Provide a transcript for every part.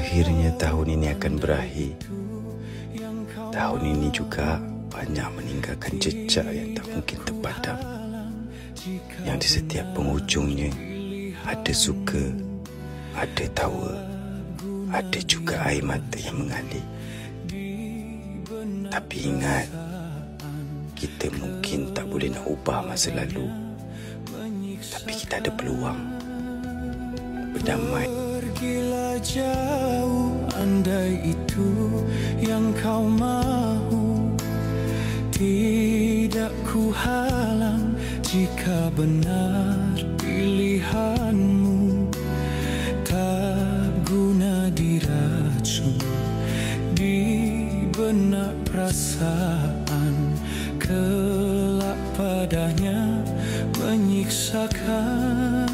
Akhirnya tahun ini akan berakhir. Tahun ini juga banyak meninggalkan jejak yang tak mungkin terpadam. Yang di setiap penghujungnya ada suka, ada tawa, ada juga air mata yang mengalir. Tapi ingat, kita mungkin tak boleh nak ubah masa lalu, tapi kita ada peluang berdamai. Pergilah jauh, andai itu yang kau mahu. Tidak ku halang jika benar pilihanmu. Tak guna diracun di benak perasaan, kelak padanya menyiksakan.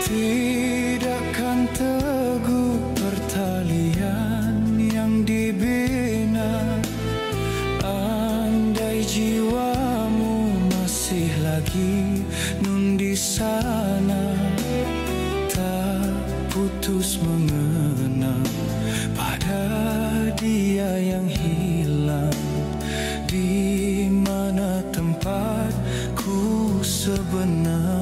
Tidakkan teguh pertalian yang dibina, andai jiwamu masih lagi nun di sana. Tak putus mengenang pada dia yang hilang, di mana tempatku sebenar.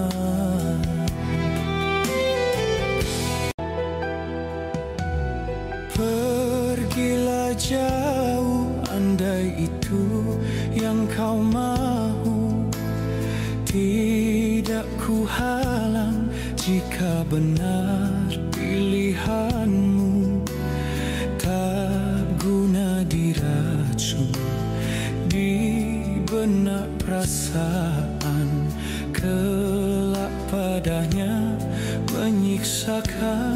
Pergilah jauh, andai itu yang kau mahu. Tidak ku halang jika benar pilihanmu. Tak guna diracun di benak perasaan, kelak padanya menyiksakan.